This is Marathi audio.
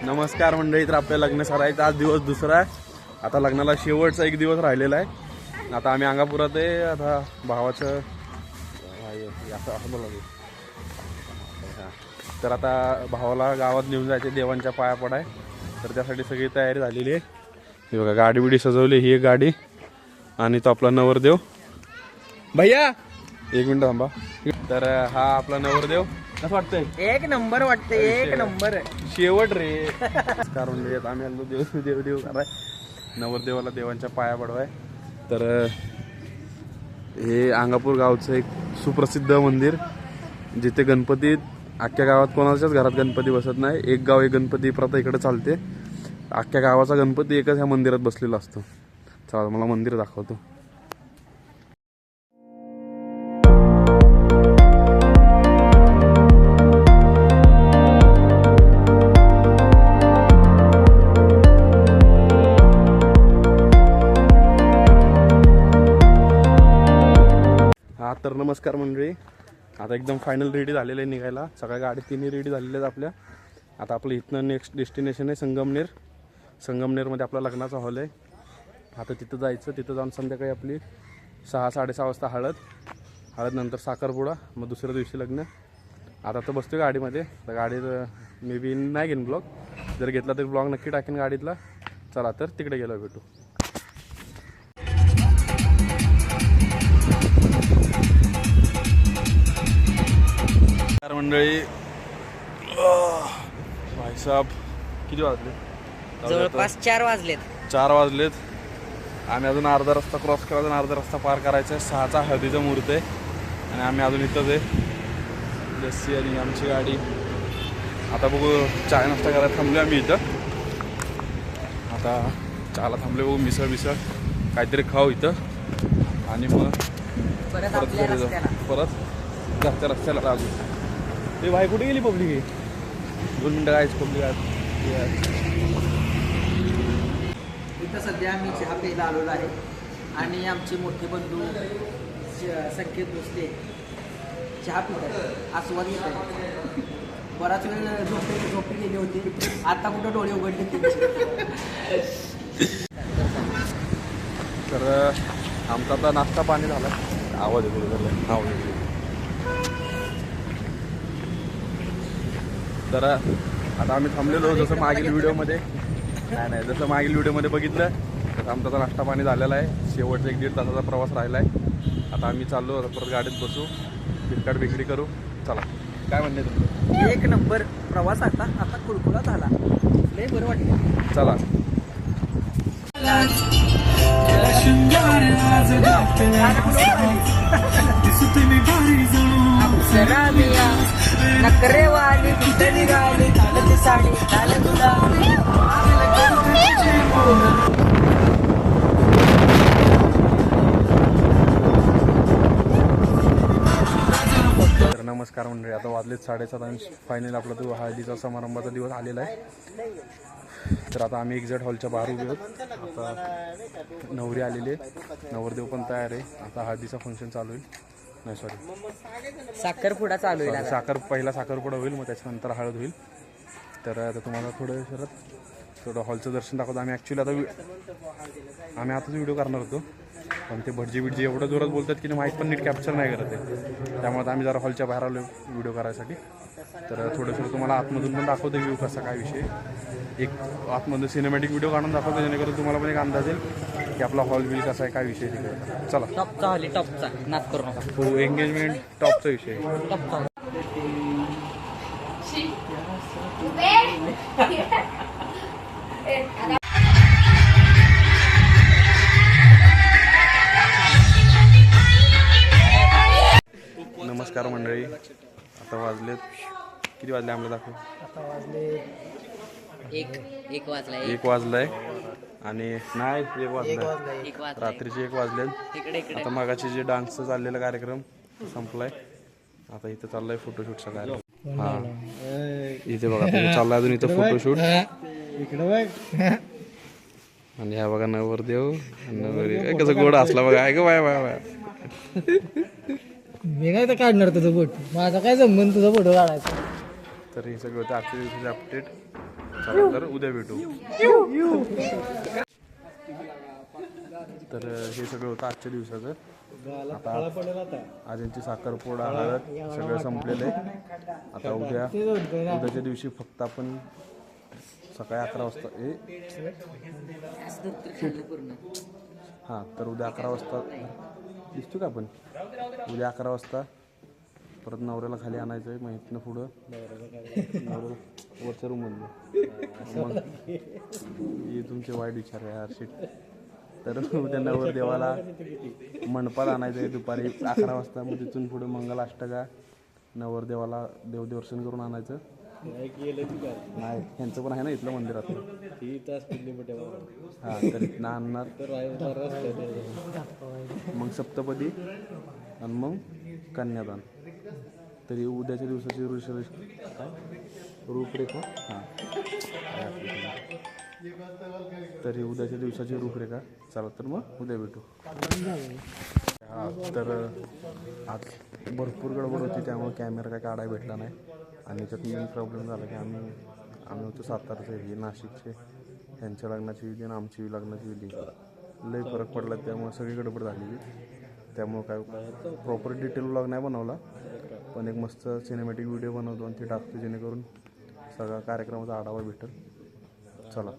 नमस्कार मंडळी. तर आपल्या लग्न सरायचा आज दिवस दुसरा आहे. आता लग्नाला शेवटचा एक दिवस राहिलेला आहे. आता आम्ही अंगापुरात आहे. आता भावाचं असं बोला. तर आता भावाला गावात घेऊन जायचे, देवांच्या पाया पडाय. तर त्यासाठी सगळी तयारी झालेली आहे. हे बघा गाडी बिडी सजवली. ही एक गाडी आणि तो आपला नवरदेव. भैया एक मिनिट थांबा. तर हा आपला नवरदेव. कसं वाटतंय? एक नंबर वाटतंय, एक नंबर. शेवट रे. कारण म्हणजे आम्ही आलो देव देव कराय, नवरदेवाला देवांच्या पाया पडवाय. तर हे अंगापूर गावचं एक सुप्रसिद्ध मंदिर, जिथे गणपती अख्ख्या गावात कोणाच्याच घरात गणपती बसत नाही. एक गाव एक गणपती प्रथा इकडे चालते. अख्ख्या गावाचा गणपती एकच ह्या मंदिरात बसलेला असतो. चला मला मंदिर दाखवतो. तर नमस्कार मंडळी. आता एकदम फायनल रेडी झालेलं आहे निघायला. सगळ्या गाडी तिन्ही रेडी झालेल्या आहेत आपल्या. आता आपलं इथनं नेक्स्ट डेस्टिनेशन आहे संगमनेर. संगमनेरमध्ये आपला लग्नाचा हॉल आहे. आता तिथं जायचं. तिथं जाऊन संध्याकाळी आपली 6-6:30 वाजता हळद नंतर साखरपुडा, मग दुसऱ्या दिवशी लग्न. आता तर बसतो गाडीमध्ये. तर गाडीत मे बी नाही घेईन ब्लॉग. जर घेतला तरी ब्लॉग नक्की टाकेन गाडीतला. चला तर तिकडे गेलो भेटू. मंडळी भाईसाहेब किती वाजले? जवळपास 4 वाजलेत. 4 वाजलेत. आम्ही अजून अर्धा रस्ता क्रॉस केला, अजून अर्धा रस्ता पार करायचा आहे. 6चा हळदीचा मुहूर्त आहे आणि आम्ही अजून इथंच आहे. जशी आणि आमची गाडी. आता बघू चाय नाश्ता करायला थांबलो आम्ही इथं. आता चहाला थांबले. बघू मिसळ काहीतरी खाऊ इथं आणि मग परत घरी जाऊ. परत घरच्या रस्त्याला लागू. ते भाई कुठे गेली पब्लिक? आहे 2 मिनटं कायच पब्लिक आहे. इथं सध्या आम्ही चहा प्यायला आलेलो आहे आणि आमचे मोठे बंधू संकेत भोसले चहा पितात, आस्वाद घेत आहेत. बराच वेळ झोपी गेली होती. आता कुठं डोळे उघडले त्यांचे. तर आमचा आता नाश्ता पाणी झाला. आवाज येतो आवाज येतो. तर आता आम्ही थांबलेलो जसं मागील व्हिडिओमध्ये जसं मागील व्हिडिओमध्ये बघितलं तर आमचा नाश्ता पाणी झालेला आहे. शेवटचा 1-1.5 तासाचा प्रवास राहिला आहे. आता आम्ही चाललो. परत गाडीत बसू, बिकडी करू. चला काय म्हणणे तुमचं? एक नंबर प्रवास. आता कुळकुळा झाला. लय बरं वाटलं. चला. नकरेवाली निघाली साडी तर नमस्कार मंडळी. आता वाजलेत 7:30 आणि फायनल आपला तो हळदीचा समारंभाचा दिवस आलेला आहे. तर आता आम्ही एक्झॅक्ट हॉलच्या बाहेर उभे आहोत. आता नवरी आलेली आहे, नवरदेव पण तयार आहे. आता हळदीचा फंक्शन चालू होईल. नाही सॉरी, साखरपुडा चालू होईल. पहिला साखरपुडा होईल, मग त्याच्यानंतर हळद होईल. तर आता तुम्हाला थोडं हॉलचं दर्शन दाखवतो. आम्ही ॲक्च्युली आम्ही आताच व्हिडिओ करणार होतो, पण ते भटजी एवढं जोरात बोलतात की माहीत पण नीट कॅप्चर नाही करत आहे. त्यामुळे आम्ही जरा हॉलच्या बाहेर आलो व्हिडिओ करायसाठी. तर थोडंसं तुम्हाला आतमधून पण दाखवतो व्ह्यू कसा काय विषय. एक आतमध्ये सिनेमॅटिक व्हिडिओ काढून दाखवतो, जेणेकरून तुम्हाला पण एक अंदाज येईल की आपला हॉल बिल कसा आहे, काय विषय तिकडे. चला. टॉपचा हॉल, टॉपचा नाच करू नका. हो, एंगेजमेंट टॉपचा विषय. टॉपचा. नमस्कार मंडळी. आता वाजलेत किती वाजले आम्हाला दाखव. आता वाजले एक वाजलाय आणि नाही 1 वाजलाय. रात्रीचे 1 वाजलेत. आता मागाचे जे डान्सचा चाललेला कार्यक्रम संपलाय. आता इथं चाललाय फोटोशूट सगळ्या. हा इथे बघा चाललाय अजून इथं फोटोशूट. आणि ह्या बघा नवरदेव नवरी कसं गोड असला बघा. आहे का बाय. मी नाही तर काढणार तुझं फोटो. माझा काय संबंध तुझा फोटो काढायचा. तर हे सगळं होतं आजच्या दिवसाचे अपडेट. चला तर उद्या भेटू. तर हे सगळं होतं आजच्या दिवसाचं. आता आजींची साखरपुडा हळद सगळं संपलेलं आहे. आता उद्याच्या दिवशी फक्त आपण सकाळी 11 वाजता हां तर उद्या 11 वाजता दिसतो का आपण उद्या 11 वाजता परत नवऱ्याला खाली आणायचं आहे. मग इथनं पुढं नवऱ्याला वरच्या रूममधलं मग हे तुमचे वाईट विचार आहे यार शिट. तर उद्या नवरदेवाला मंडपात आणायचं आहे दुपारी 11 वाजता. मग तिथून पुढे मंगलाष्टका नवरदेवाला देवदर्शन करून आणायचं. नाही ह्यांचं पण आहे ना इथलं मंदिरात. हां तर इथनं आणणार मग सप्तपदी आणि मग कन्यादान. तरी उद्याच्या दिवसाची रूपरेखा हां तरी उद्याच्या दिवसाची रूपरेखा. चला तर मग उद्या भेटू. हां तर आज भरपूर गडबड होती त्यामुळे कॅमेरा काय काढायला भेटला नाही. आणि त्यात मेन प्रॉब्लेम झाला की आम्ही होतो सातारचे हे नाशिकचे. ह्यांच्या लग्नाची विधी आणि आमची लग्नाची विधी लई फरक पडला त्यामुळे सगळी गडबड झालेली. त्यामुळं काय प्रॉपर डिटेल व्लॉग नाही बनवला पण एक मस्त सिनेमॅटिक व्हिडिओ बनवतो आणि ते टाकतो जेणेकरून सगळा कार्यक्रमाचा आढावा भेटेल. चला.